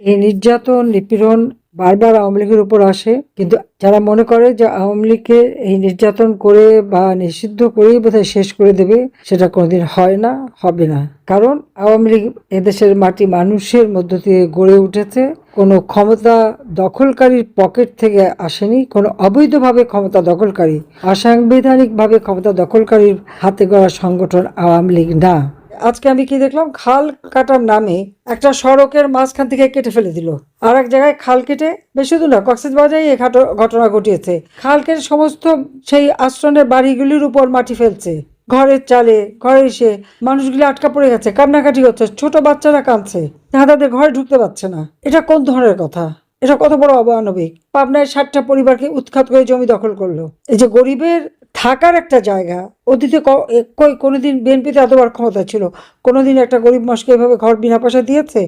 এই নির্যাতন নিপীড়ন বারবার আওয়ামী লীগের উপর আসে, কিন্তু যারা মনে করে যে আওয়ামী লীগকে এই নির্যাতন করে বা নিষিদ্ধ করেই বোধহয় শেষ করে দেবে, সেটা কোনোদিন হয় না, হবে না। কারণ আওয়ামী লীগ এদেশের মাটি মানুষের মধ্য দিয়ে গড়ে উঠেছে, কোনো ক্ষমতা দখলকারীর পকেট থেকে আসেনি, কোনো অবৈধভাবে ক্ষমতা দখলকারী, অসাংবিধানিকভাবে ক্ষমতা দখলকারীর হাতে গড়া সংগঠন আওয়ামী লীগ না। আজকে আমি কি দেখলাম, খাল কাটার নামে একটা সড়কের মাঝখান থেকে কেটে ফেলে দিল, আর এক জায়গায় খাল কেটে, বেশি দূর না, কক্সবাজারে এই ঘটনা ঘটিয়েছে। খাল কেটে সমস্ত সেই আশ্রমের বাড়িগুলির উপর মাটি ফেলছে, ঘরের চালে, ঘরে এসে মানুষগুলি আটকা পড়ে গেছে, কান্নাকাটি হচ্ছে, ছোট বাচ্চারা কাঁদছে, তাদের ঘরে ঢুকতে পারছে না। এটা কোন ধরনের কথা? এটা কত বড় অমানবিক! পাবনায় 60টা পরিবারকে উৎখাত করে জমি দখল করলো। এই যে গরিবের থাকার একটা জায়গা, অতীতে কোনোদিন বিএনপিতে এতবার ক্ষমতা ছিল, কোনোদিন একটা গরিব মানুষকে এভাবে ঘর বিনা পয়সা দিয়েছে?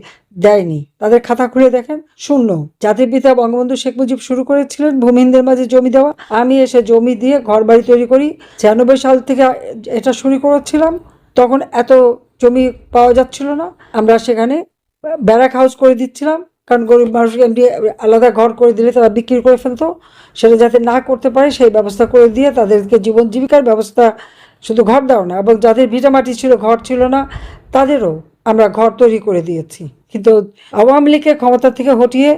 দেয়নি। তাদের খাতা খুলে দেখেন, শূন্য। জাতির পিতা বঙ্গবন্ধু শেখ মুজিব শুরু করেছিলেন ভূমিহীনদের মাঝে জমি দেওয়া। আমি এসে জমি দিয়ে ঘর বাড়ি তৈরি করি, 96 সাল থেকে এটা শুরু করেছিলাম। তখন এত জমি পাওয়া যাচ্ছিল না, আমরা সেখানে ব্যারাক হাউস করে দিচ্ছিলাম, কারণ গরিব মানুষকে এমনি আলাদা ঘর করে দিলে তারা বিক্রি করে ফেলতো। সেটা যাতে না করতে পারে সেই ব্যবস্থা করে দিয়ে তাদেরকে জীবন জীবিকার ব্যবস্থা, শুধু ঘর দাও না, এবং যাদের ভিটামাটি ছিল, ঘর ছিল না, তাদেরও আমরা ঘর তৈরি করে দিয়েছি। কিন্তু আওয়ামী লীগের ক্ষমতা থেকে হটিয়ে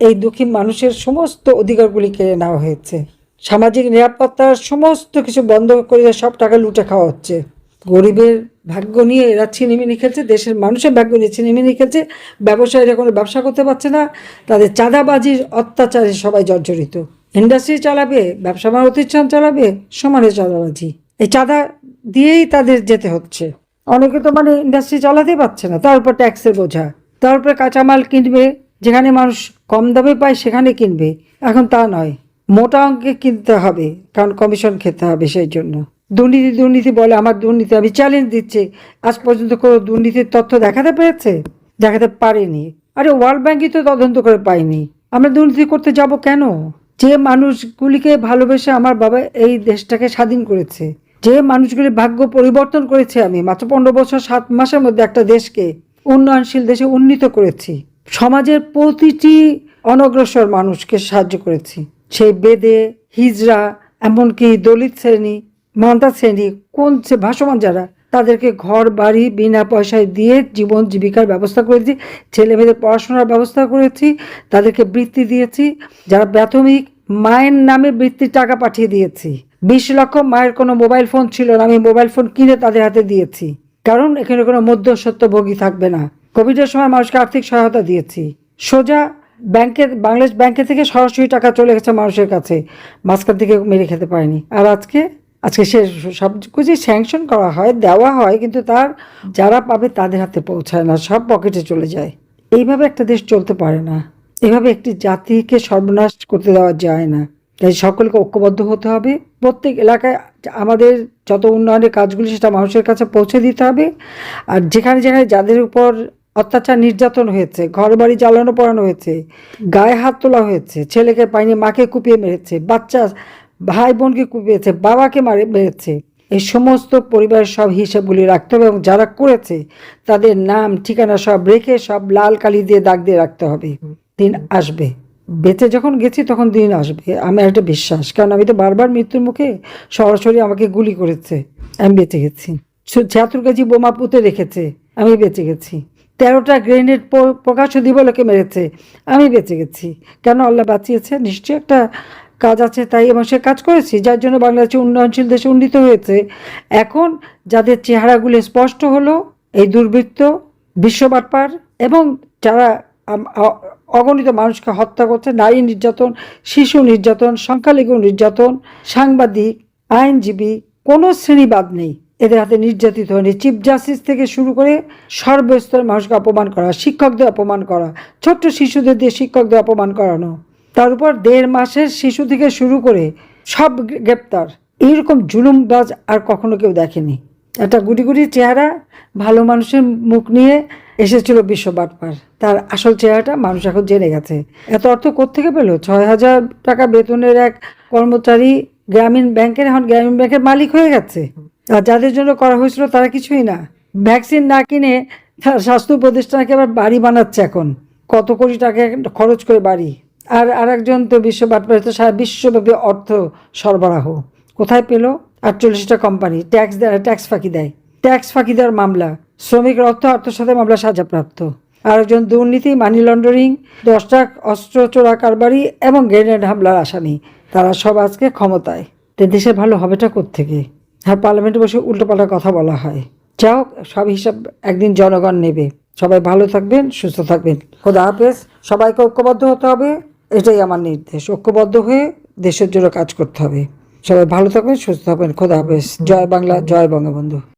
এই দুঃখী মানুষের সমস্ত অধিকারগুলি কেড়ে নেওয়া হয়েছে। সামাজিক নিরাপত্তার সমস্ত কিছু বন্ধ করে সব টাকা লুটে খাওয়া হচ্ছে। গরিবের ভাগ্য নিয়ে এরা ছিনিমিনি খেলছে, দেশের মানুষের ভাগ্য নিয়ে ছিনিমিনি খেলছে। ব্যবসায়ীরা কোনো ব্যবসা করতে পারছে না, তাদের চাঁদাবাজির অত্যাচারে সবাই জর্জরিত। ইন্ডাস্ট্রি চালাবে, ব্যবসা প্রতিষ্ঠান চালাবে, সমানে চাঁদাবাজি, এই চাঁদা দিয়েই তাদের যেতে হচ্ছে। অনেকে তো মানে ইন্ডাস্ট্রি চালাতেই পারছে না, তার উপর ট্যাক্সের বোঝা, তার উপরে কাঁচামাল কিনবে, যেখানে মানুষ কম দামে পায় সেখানে কিনবে। এখন তা নয়, মোটা অঙ্কে কিনতে হবে, কারণ কমিশন খেতে হবে। সেই জন্য দুর্নীতি দুর্নীতি বলে, আমার দুর্নীতি, আমি চ্যালেঞ্জ দিচ্ছি। আজ পর্যন্ত কোনো দুর্নীতির তথ্য দেখাতে পেরেছে? দেখাতে পারেনি। আরে ওয়ার্ল্ড ব্যাংকই তো তদন্ত করে পাইনি, আমরা দুর্নীতি করতে যাব কেন? যে মানুষগুলিকে ভালোবেসে আমার বাবা এই দেশটাকে স্বাধীন করেছে, যে মানুষগুলির ভাগ্য পরিবর্তন করেছে, আমি মাত্র 15 বছর 7 মাসের মধ্যে একটা দেশকে উন্নয়নশীল দেশে উন্নীত করেছি, সমাজের প্রতিটি অনগ্রসর মানুষকে সাহায্য করেছি। সেই বেদে, হিজড়া, এমনকি দলিত শ্রেণী, মান্তা শ্রেণী, কোন ভাসমান যারা, তাদেরকে ঘর বাড়ি বিনা পয়সায় দিয়ে জীবন জীবিকার ব্যবস্থা করেছি, ছেলে মেয়েদের পড়াশোনার ব্যবস্থা করেছি, তাদেরকে বৃত্তি দিয়েছি। যারা প্রাথমিক, মায়ের নামে বৃত্তির টাকা পাঠিয়ে দিয়েছি। 20 লক্ষ, মায়ের কোনো মোবাইল ফোন ছিল না, আমি মোবাইল ফোন কিনে তাদের হাতে দিয়েছি, কারণ এখানে কোনো মধ্যস্বত্বভোগী থাকবে না। কোভিডের সময় মানুষকে আর্থিক সহায়তা দিয়েছি, সোজা ব্যাংকে, বাংলাদেশ ব্যাংকে থেকে সরাসরি টাকা চলে গেছে মানুষের কাছে, মাঝখান থেকে মেরে খেতে পারেনি। আর আজকে সে সব কিছু স্যাংশন করা হয়, দেওয়া হয়, কিন্তু তার যারা পাবে তাদের হাতে পৌঁছায় না, সব পকেটে চলে যায়। এইভাবে একটা দেশ চলতে পারে না, এভাবে একটি জাতিকে সর্বনাশ করতে দেওয়া যায় না। তাই সকলকে ঐক্যবদ্ধ হতে হবে। প্রত্যেক এলাকায় আমাদের যত উন্নয়নের কাজগুলি সেটা মানুষের কাছে পৌঁছে দিতে হবে। আর যেখানে যেখানে যাদের উপর অত্যাচার নির্যাতন হয়েছে, ঘর বাড়ি জ্বালানো পড়ানো হয়েছে, গায়ে হাত তোলা হয়েছে, ছেলেকে পায়নি মাকে কুপিয়ে মেরেছে, বাচ্চা ভাই বোনকে কুপিয়েছে, বাবাকে মেরেছে, এই সমস্ত পরিবারের সব হিসাবগুলি রাখতে হবে, এবং যারা করেছে তাদের নাম ঠিকানা সব রেখে সব লাল কালি দিয়ে দাগ দিয়ে রাখতে হবে। দিন আসবে, বেঁচে যখন গেছি তখন দিন আসবে, আমার একটা বিশ্বাস। কারণ আমি তো বারবার মৃত্যুর মুখে, সরাসরি আমাকে গুলি করেছে, আমি বেঁচে গেছি। 76 কেজি বোমা পুঁতে রেখেছে, আমি বেঁচে গেছি। 13টা গ্রেনেড প্রকাশ্য দিবলোকে মেরেছে, আমি বেঁচে গেছি। কেন? আল্লাহ বাঁচিয়েছে, নিশ্চয়ই একটা কাজ আছে তাই, এবং সে কাজ করেছি, যার জন্য বাংলাদেশ উন্নয়নশীল দেশে উন্নীত হয়েছে। এখন যাদের চেহারাগুলো স্পষ্ট হলো, এই দুর্বৃত্ত, বিশ্ববাটপার, এবং যারা অগণিত মানুষকে হত্যা করছে, নারী নির্যাতন, শিশু নির্যাতন, সংখ্যালঘু নির্যাতন, সাংবাদিক, আইনজীবী, কোনো শ্রেণীবাদ নেই এদের হাতে নির্যাতিত হয়নি। চিফ জাস্টিস থেকে শুরু করে সর্বস্তরের মানুষকে অপমান করা, শিক্ষকদের অপমান করা, ছোট্ট শিশুদের দিয়ে শিক্ষকদের অপমান করানো, তার উপর 1.5 মাসের শিশু থেকে শুরু করে সব গ্রেপ্তার। এইরকম জুলুমবাজ আর কখনো কেউ দেখেনি। একটা গুটি গুটি চেহারা, ভালো মানুষের মুখ নিয়ে এসেছিল বিশ্ব বাটপার, তার আসল চেহারাটা মানুষ এখন জেনে গেছে। এত অর্থ কোত্থেকে পেল? 6,000 টাকা বেতনের এক কর্মচারী গ্রামীণ ব্যাংকের, এখন গ্রামীণ ব্যাংকের মালিক হয়ে গেছে। আর যাদের জন্য করা হয়েছিল তারা কিছুই না। ভ্যাকসিন না কিনে স্বাস্থ্য প্রতিষ্ঠানকে আবার বাড়ি বানাচ্ছে এখন। কত কোটি টাকা খরচ করে বাড়ি, আর আরেকজন তো বিশ্ব বাটপাড়িতে সারা বিশ্বব্যাপী অর্থ সরবরাহ কোথায় পেল? 48টা কোম্পানি ট্যাক্স ফাঁকি দেয়, ট্যাক্স ফাঁকি দেওয়ার মামলা, শ্রমিকের অর্থ আত্মসাতে মামলা সাজাপ্রাপ্ত। আরেকজন দুর্নীতি, মানি লন্ডারিং, 10টা অস্ত্র চোরা কারবারি এবং গ্রেনেড হামলার আসামি। তারা সব আজকে ক্ষমতায়। তো দেশের ভালো হবেটা কোত্থেকে? আর পার্লামেন্টে বসে উল্টোপাল্টা কথা বলা হয়। যাও, সব হিসাব একদিন জনগণ নেবে। সবাই ভালো থাকবেন, সুস্থ থাকবেন। খোদা হাফেজ। সবাইকে ঐক্যবদ্ধ হতে হবে, এটাই আমার নির্দেশ। ঐক্যবদ্ধ হয়ে দেশের জন্য কাজ করতে হবে। সবাই ভালো থাকবেন, সুস্থ থাকবেন। খোদা হাফেজ। জয় বাংলা, জয় বঙ্গবন্ধু।